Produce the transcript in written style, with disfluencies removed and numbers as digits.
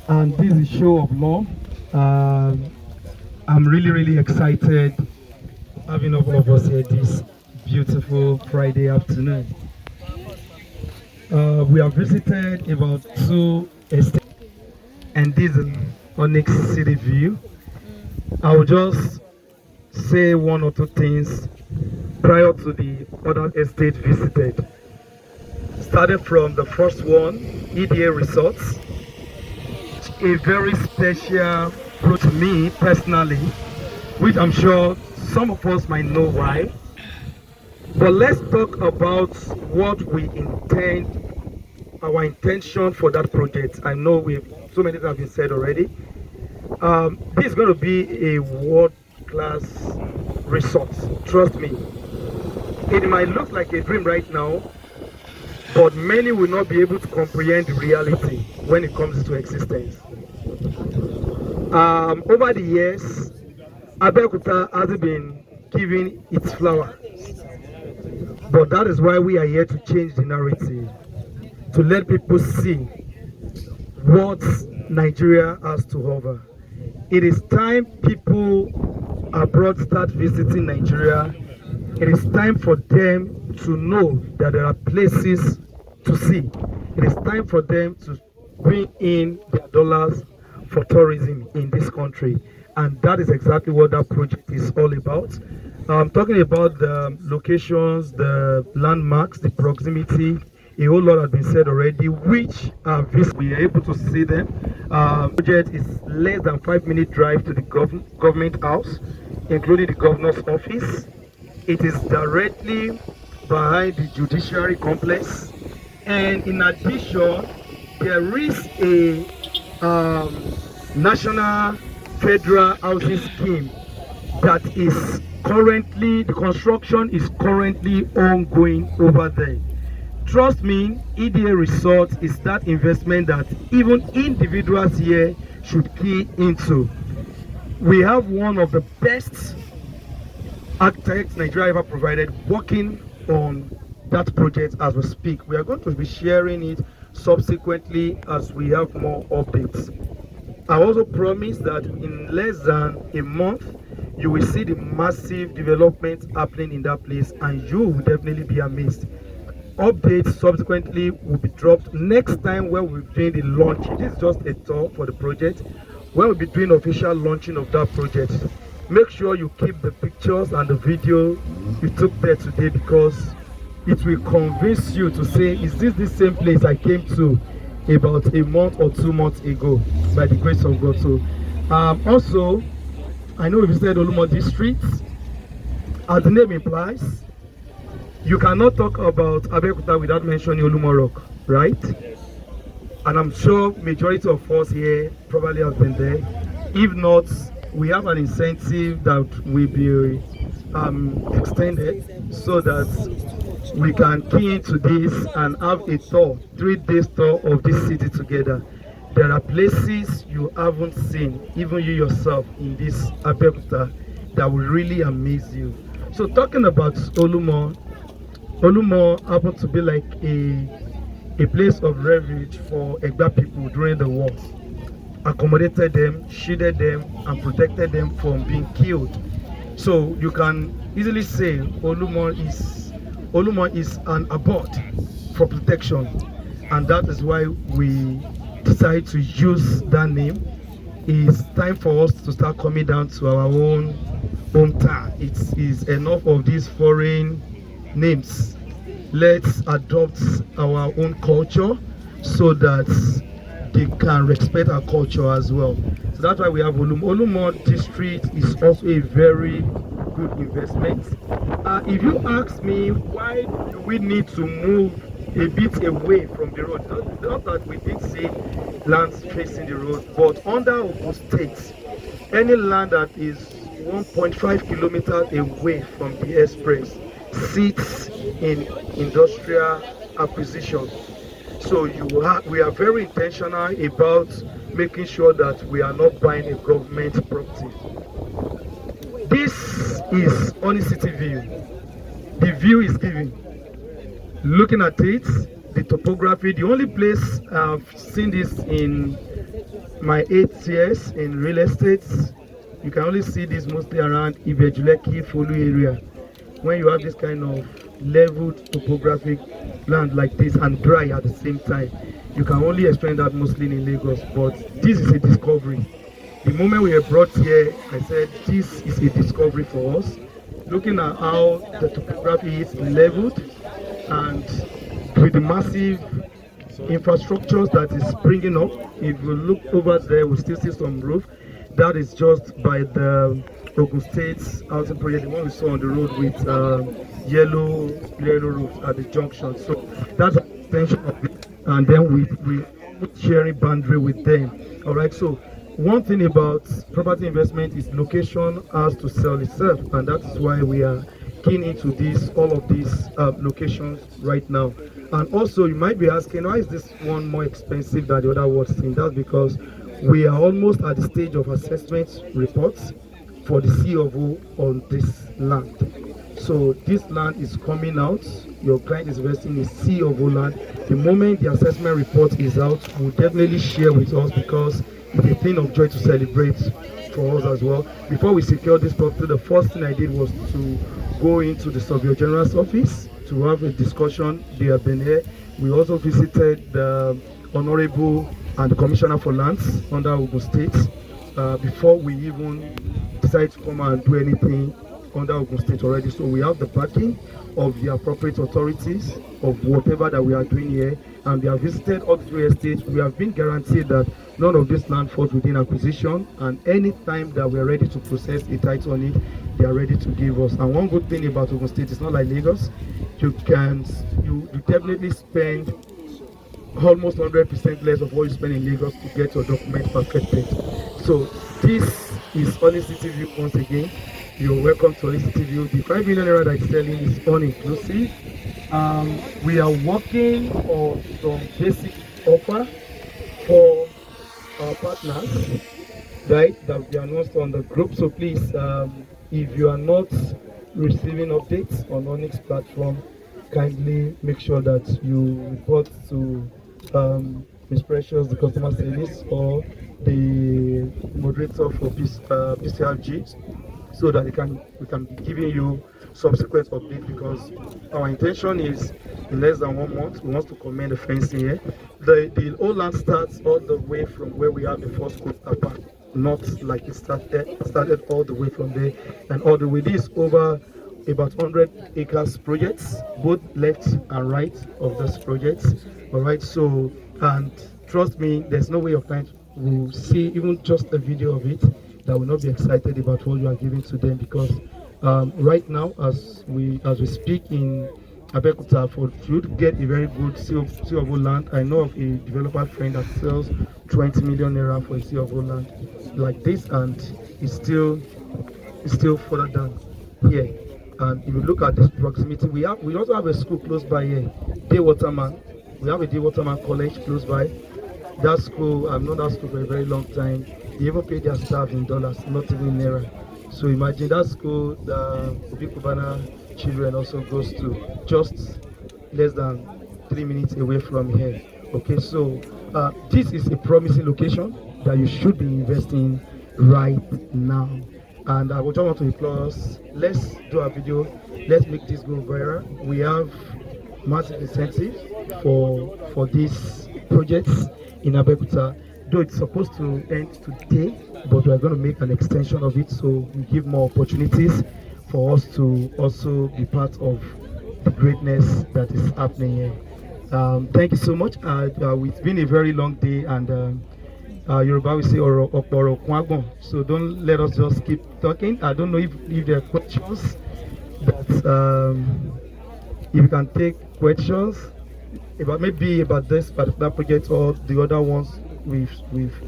and this is Show of Law. I'm really excited having all of us here this beautiful Friday afternoon. We have visited about two estates, and this is Onyx City View. I will just say one or two things prior to the other estate visited. Starting from the first one, EDA Resorts, a very special fruit to me personally, which I'm sure some of us might know why. But let's talk about what we intend, our intention for that project. I know we've so many things have been said already. This is going to be a world-class resort. Trust me. It might look like a dream right now, but many will not be able to comprehend the reality when it comes into existence. Over the years, Abeokuta hasn't been giving its flower, but that is why we are here to change the narrative, to let people see what Nigeria has to offer. It is time people abroad start visiting Nigeria. It is time for them to know that there are places to see. It is time for them to bring in their dollars for tourism in this country. And that is exactly what that project is all about. I'm talking about the locations, the landmarks, the proximity. A whole lot has been said already, which we are able to see them. Project is less than 5 minute drive to the government house, including the governor's office. It is directly behind the judiciary complex, and in addition, there is a national federal housing scheme that is currently, the construction is currently ongoing over there. Trust me, EDA Resort is that investment that even individuals here should key into. We have one of the best architects Nigeria ever provided working on that project as we speak. We are going to be sharing it subsequently as we have more updates. I also promise that in less than a month, you will see the massive development happening in that place, and you will definitely be amazed. Updates subsequently will be dropped next time when we're doing the launch. This is just a tour for the project. When we'll be doing official launching of that project, make sure you keep the pictures and the video you took there today, because it will convince you to say, is this the same place I came to about a month or 2 months ago, by the grace of God. So also, I know we visited Olumo district. As the name implies, you cannot talk about Abeokuta without mentioning Olumo Rock, right? And I'm sure majority of us here probably have been there. If not, we have an incentive that will be extended so that we can key into this and have a tour, 3 day tour of this city together. There are places you haven't seen, even you yourself, in this Abeokuta that will really amaze you. So talking about Olumo, Olumo happened to be like a place of refuge for Egba people during the war. Accommodated them, shielded them, and protected them from being killed. So you can easily say Olumo is an abode for protection, and that is why we decided to use that name. It's time for us to start coming down to our own hometown. It is enough of these foreign names. Let's adopt our own culture so that they can respect our culture as well. So that's why we have Olumo. Olumo district is also a very good investment. If you ask me, why do we need to move a bit away from the road? Not that we did see lands facing the road, but under Ogun State, any land that is 1.5 kilometers away from the express sits in industrial acquisition. So we are very intentional about making sure that we are not buying a government property. This is Onyx City View. The view is given. Looking at it, the topography, the only place I've seen this in my 8 years in real estate, you can only see this mostly around Ibejuleki, Folu area. When you have this kind of leveled topographic land like this and dry at the same time, you can only experience that mostly in Lagos. But this is a discovery. The moment we were brought here, I said this is a discovery for us. Looking at how the topography is leveled and with the massive infrastructures that is springing up. If you look over there, we still see some roof. That is just by the Ogun State's housing project, the one we saw on the road with yellow roof at the junction. So that's an extension of it. And then we sharing boundary with them. All right. So one thing about property investment is location has to sell itself, and that is why we are keen into all of these locations right now. And also, you might be asking, why is this one more expensive than the other ones? That's because we are almost at the stage of assessment reports for the C of O on this land. So this land is coming out. Your client is investing in C of O land. The moment the assessment report is out, we'll definitely share with us, because it's a thing of joy to celebrate for us as well. Before we secured this property, the first thing I did was to go into the Surveyor General's office to have a discussion. They have been here. We also visited the Honorable and the Commissioner for Lands under Ogun State before we even decide to come and do anything under Ogun State already. So we have the backing of the appropriate authorities of whatever that we are doing here, and we have visited all the 3 estates. We have been guaranteed that none of this land falls within acquisition, and any time that we are ready to process a title on it, they are ready to give us. And one good thing about Ogun State, it's not like Lagos. You definitely spend almost 100% less of what you spend in Lagos to get your document perfected. So this is Honesty TV once again. You're welcome to Honesty TV. The 5 million naira that is selling is all-inclusive. We are working on some basic offer for our partners, right, that we announced on the group. So please, if you are not receiving updates on Onyx platform, kindly make sure that you report to Ms. Precious, the customer service, or the moderator for PCRG, so that we can be giving you subsequent update, because our intention is in less than 1 month we want to commence the fencing here. The old land starts all the way from where we have the first coastal park, not like it started all the way from there and all the way. This over about 100 acres projects, both left and right of this project. All right, so, and trust me, there's no way your client will see even just a video of it that will not be excited about what you are giving to them, because right now, as we speak in Abeokuta, for you to get a very good C of O land, I know of a developer friend that sells 20 million naira for a C of O land like this, and it's still further down here. And if you look at this proximity, we also have a school close by here, Day Waterman. We have a Day Waterman College close by. That school, I've known that school for a very long time. They even pay their staff in dollars, not even in naira. So imagine that school, the Obi Kubana children also goes to, just less than 3 minutes away from here. Okay, so this is a promising location that you should be investing right now. And I would just want to implore us, let's do a video, let's make this go viral. We have massive incentives for these projects in Abeokuta, though it's supposed to end today, but we're going to make an extension of it, so we give more opportunities for us to also be part of the greatness that is happening here. Thank you so much. It's been a very long day, and Yoruba will say Okporo Kwagbon, so don't let us just keep talking. I don't know if there are questions, but if you can take questions about maybe about this particular project or the other ones we've